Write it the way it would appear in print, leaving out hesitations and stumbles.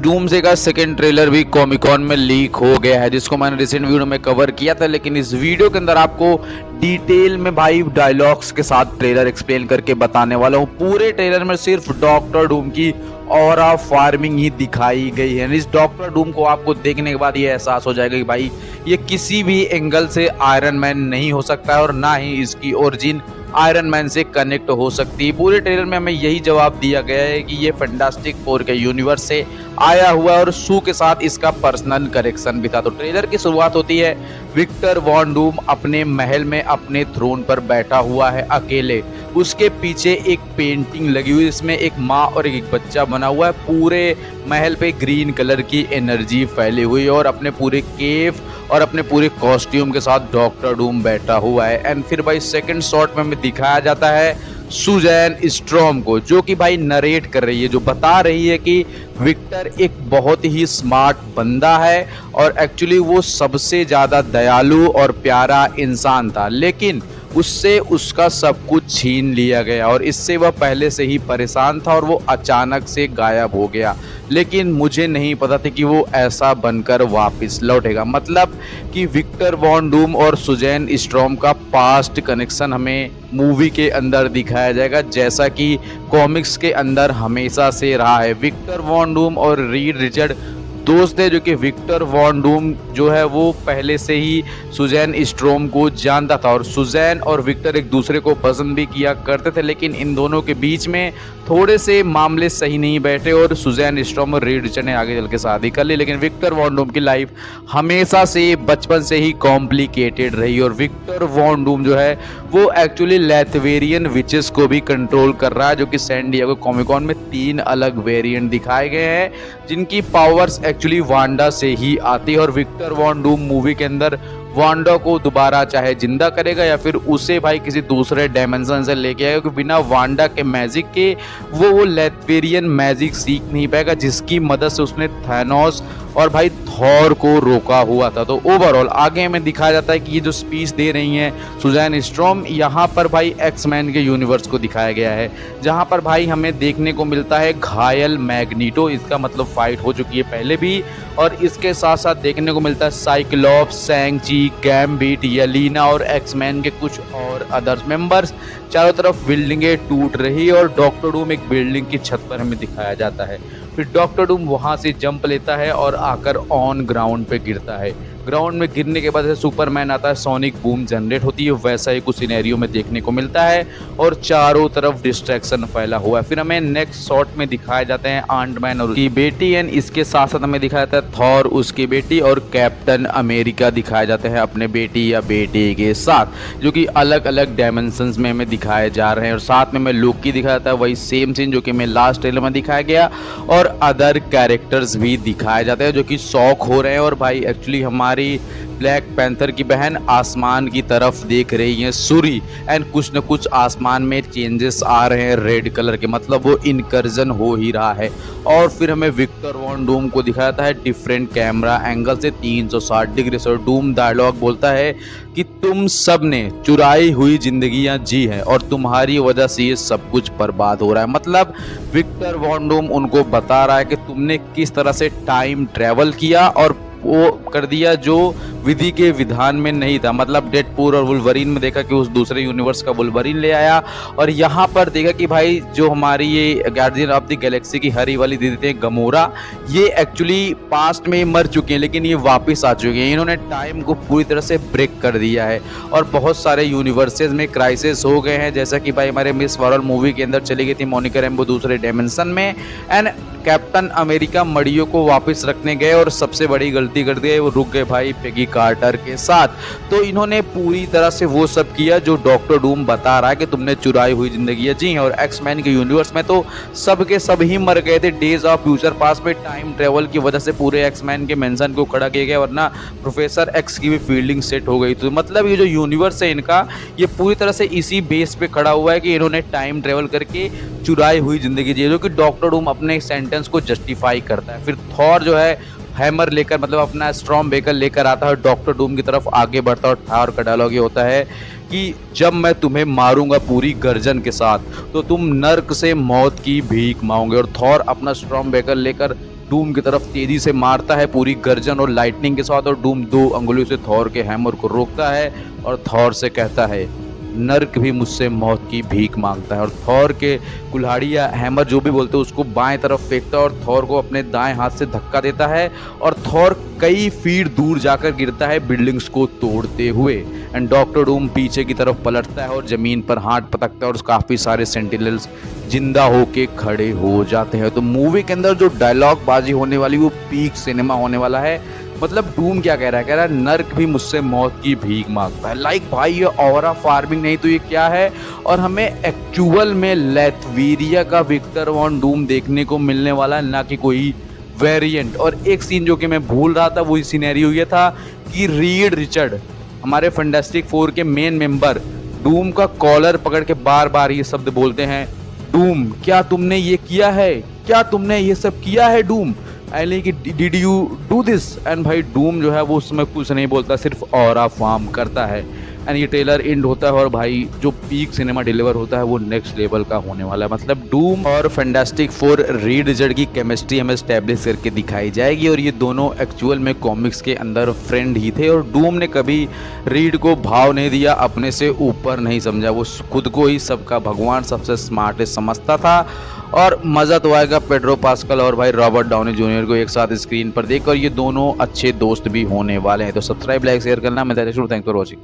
Doomsday का second trailer भी Comic-Con में लीक हो गया है, जिसको मैंने रिसेंट वीडियो में कवर किया था। लेकिन इस वीडियो के अंदर आपको डिटेल में भाई डायलॉग्स के साथ ट्रेलर एक्सप्लेन करके बताने वाला हूँ। पूरे ट्रेलर में सिर्फ डॉक्टर डूम की ऑरा फार्मिंग ही दिखाई गई है। इस डॉक्टर डूम को आपको देखने के बाद ये एहसास हो जाएगा कि भाई ये किसी भी एंगल से आयरन मैन नहीं हो सकता है और ना ही इसकी ओरिजिन आयरन मैन से कनेक्ट हो सकती है। पूरे ट्रेलर में हमें यही जवाब दिया गया है कि ये फैंटास्टिक फोर के यूनिवर्स से आया हुआ है और सू के साथ इसका पर्सनल कनेक्शन भी था। तो ट्रेलर की शुरुआत होती है विक्टर वॉन डूम अपने महल में अपने थ्रोन पर बैठा हुआ है अकेले। उसके पीछे एक पेंटिंग लगी हुई है, इसमें एक माँ और एक बच्चा बना हुआ है। पूरे महल पे ग्रीन कलर की एनर्जी फैली हुई है और अपने पूरे केव और अपने पूरे कॉस्ट्यूम के साथ डॉक्टर डूम बैठा हुआ है। एंड फिर भाई सेकंड शॉट में हमें दिखाया जाता है सुजैन स्ट्रॉम को, जो कि भाई नरेट कर रही है, जो बता रही है कि विक्टर एक बहुत ही स्मार्ट बंदा है और एक्चुअली वो सबसे ज़्यादा दयालु और प्यारा इंसान था, लेकिन उससे उसका सब कुछ छीन लिया गया और इससे वह पहले से ही परेशान था और वो अचानक से गायब हो गया। लेकिन मुझे नहीं पता था कि वो ऐसा बनकर वापस लौटेगा। मतलब कि विक्टर वॉन डूम और सुजैन स्ट्रॉम का पास्ट कनेक्शन हमें मूवी के अंदर दिखाया जाएगा, जैसा कि कॉमिक्स के अंदर हमेशा से रहा है। विक्टर वॉन डूम और रीड रिचर्ड दोस्त है, जो कि विक्टर वॉन डूम जो है वो पहले से ही सुजैन स्ट्रॉम को जानता था और सुजैन और विक्टर एक दूसरे को पसंद भी किया करते थे। लेकिन इन दोनों के बीच में थोड़े से मामले सही नहीं बैठे और सुजैन स्ट्रॉम और रीड रिचर्ड ने आगे चल के शादी कर ली। लेकिन विक्टर वॉन डूम की लाइफ हमेशा से बचपन से ही कॉम्प्लिकेटेड रही और विक्टर वॉन डूम जो है वो एक्चुअली लैथवेरियन विचेस को भी कंट्रोल कर रहा है, जो कि सैन डिएगो कॉमिकॉन में 3 अलग वेरिएंट दिखाए गए हैं जिनकी पावर्स एक्चुअली वांडा से ही आती है। और विक्टर वॉन डूम मूवी के अंदर वांडा को दोबारा चाहे जिंदा करेगा या फिर उसे भाई किसी दूसरे डायमेंशन से लेके आएगा, क्योंकि बिना वांडा के मैजिक के वो लेथवेरियन मैजिक सीख नहीं पाएगा, जिसकी मदद से उसने थैनोस और भाई थॉर को रोका हुआ था। तो ओवरऑल आगे हमें दिखाया जाता है कि ये जो स्पीच दे रही हैं सुजैन स्ट्रॉम, यहाँ पर भाई एक्समैन के यूनिवर्स को दिखाया गया है, जहाँ पर भाई हमें देखने को मिलता है घायल मैग्नीटो। इसका मतलब फाइट हो चुकी है पहले भी, और इसके साथ साथ देखने को मिलता है साइक्लॉप्स, सैंग-ची, गैम्बिट, येलेना और एक्समैन के कुछ और अदर्स मेंबर्स। चारों तरफ बिल्डिंगें टूट रही और डॉक्टर डूम एक बिल्डिंग की छत पर हमें दिखाया जाता है। फिर डॉक्टर डूम वहाँ से जंप लेता है और आकर ऑन ग्राउंड पे गिरता है। ग्राउंड में गिरने के बाद सुपरमैन आता है, सोनिक बूम जनरेट होती है, वैसा ही कुछ सिनेरियो में देखने को मिलता है और चारों तरफ डिस्ट्रैक्शन फैला हुआ है। फिर हमें नेक्स्ट शॉट में दिखाए जाते हैं आंट मैन और उसकी बेटी, एंड इसके साथ साथ हमें दिखाया जाता है थॉर, उसकी बेटी, और कैप्टन अमेरिका दिखाए जाते हैं अपने बेटी या बेटे के साथ, जो कि अलग अलग डायमेंशंस में हमें दिखाए जा रहे हैं। और साथ में हमें लोकी दिखाया जाता है, वही सेम सीन जो कि हमें लास्ट ट्रेलर में दिखाया गया, और अदर कैरेक्टर्स भी दिखाए जाते हैं जो कि शॉक हो रहे हैं। और भाई एक्चुअली हमारी ब्लैक पैंथर की बहन आसमान की तरफ देख रही है सूरी, एंड कुछ न कुछ आसमान में चेंजेस आ रहे हैं रेड कलर के, मतलब वो इनकर्जन हो ही रहा है। और फिर हमें विक्टर वॉन डूम को दिखाया जाता है डिफरेंट कैमरा एंगल से 360 डिग्री से। डूम डायलॉग बोलता है कि तुम सब ने चुराई हुई जिंदगियां जी हैं और तुम्हारी वजह से ये सब कुछ बर्बाद हो रहा है। मतलब विक्टर वॉन डूम उनको बता रहा है कि तुमने किस तरह से टाइम ट्रेवल किया और वो कर दिया जो विधि के विधान में नहीं था। मतलब डेडपूल और वुल्वरीन में देखा कि उस दूसरे यूनिवर्स का वुल्वरीन ले आया, और यहाँ पर देखा कि भाई जो हमारी ये गार्डियन ऑफ द गैलेक्सी की हरी वाली दीदी थे गमोरा, ये एक्चुअली पास्ट में मर चुके हैं लेकिन ये वापस आ चुके हैं। इन्होंने टाइम को पूरी तरह से ब्रेक कर दिया है और बहुत सारे यूनिवर्सेस में क्राइसिस हो गए हैं, जैसा कि भाई हमारे मिस वर्ल्ड मूवी के अंदर चली गई थी मोनिका रैम्बो दूसरे डायमेंशन में, एंड कैप्टन अमेरिका मड़ियों को वापस रखने गए और सबसे बड़ी गलती कर दी, वो रुक गए भाई पेगी कार्टर के साथ। तो इन्होंने पूरी तरह से वो सब किया जो डॉक्टर डूम बता रहा है कि तुमने चुराई हुई जिंदगी जी हैं। और एक्समैन के यूनिवर्स में तो सब के सब ही मर गए थे। डेज ऑफ फ्यूचर पास्ट में टाइम ट्रेवल की वजह से पूरे एक्समैन के मेंशन को खड़ा किया गया, वरना प्रोफेसर एक्स की भी फील्डिंग सेट हो गई। तो मतलब ये जो यूनिवर्स है इनका, ये पूरी तरह से इसी बेस पे खड़ा हुआ है कि इन्होंने टाइम ट्रेवल करके चुराई हुई जिंदगी जी, जो कि डॉक्टर डूम अपने सेंटेंस को जस्टिफाई करता है। फिर थॉर जो है हैमर लेकर, मतलब अपना स्ट्रॉम बेकर लेकर आता है और डॉक्टर डूम की तरफ आगे बढ़ता है। और थॉर का डायलॉग ये होता है कि जब मैं तुम्हें मारूंगा पूरी गर्जन के साथ तो तुम नर्क से मौत की भीख मांगोगे। और थॉर अपना स्ट्रॉम बेकर लेकर डूम की तरफ तेजी से मारता है पूरी गर्जन और लाइटनिंग के साथ, और डूम 2 अंगुलियों से थॉर के हैमर को रोकता है और थॉर से कहता है नर्क भी मुझसे मौत की भीख मांगता है। और थॉर के कुल्हाड़ी या हैमर जो भी बोलते हैं उसको बाएं तरफ फेंकता है और थॉर को अपने दाएं हाथ से धक्का देता है और थॉर कई फीट दूर जाकर गिरता है बिल्डिंग्स को तोड़ते हुए। एंड डॉक्टर डूम पीछे की तरफ पलटता है और ज़मीन पर हाथ पटकता है और काफ़ी सारे सेंटिनल्स जिंदा होके खड़े हो जाते हैं। तो मूवी के अंदर जो डायलॉग बाजी होने वाली वो पीक सिनेमा होने वाला है। मतलब डूम क्या कह रहा है नर्क भी मुझसे मौत की भीख मांगता है। लाइक भाई ये ऑरा फार्मिंग नहीं तो ये क्या है। और हमें एक्चुअल में लेथवेरिया का विक्टर वॉन डूम देखने को मिलने वाला है, ना कि कोई वेरिएंट। और एक सीन जो कि मैं भूल रहा था वही सिनेरियो ये था कि रीड रिचर्ड हमारे फैंटास्टिक फोर के मेन मेंबर डूम का कॉलर पकड़ के बार बार ये शब्द बोलते हैं, डूम क्या तुमने ये किया है, क्या तुमने ये सब किया है डूम, यानी कि did you do this. And भाई डूम जो है वो उसमें कुछ नहीं बोलता, सिर्फ ऑरा फॉर्म करता है। एंड ये ट्रेलर एंड होता है और भाई जो पीक सिनेमा डिलीवर होता है वो नेक्स्ट लेवल का होने वाला है। मतलब डूम और फैंटास्टिक फोर रीड रिचर्ड की केमिस्ट्री हमें स्टैब्लिश करके दिखाई जाएगी। और ये दोनों एक्चुअल में कॉमिक्स के अंदर फ्रेंड ही थे और डूम ने कभी रीड को भाव नहीं दिया, अपने से ऊपर नहीं समझा, वो खुद को ही सबका भगवान सबसे स्मार्टेस्ट समझता था। और मज़ा तो आएगा पेड्रो पास्कल और भाई रॉबर्ट डाउनी जूनियर को एक साथ स्क्रीन पर देख, और ये दोनों अच्छे दोस्त भी होने वाले हैं। तो सब्सक्राइब लाइक शेयर करना। मैं थैंक्स फॉर वॉचिंग।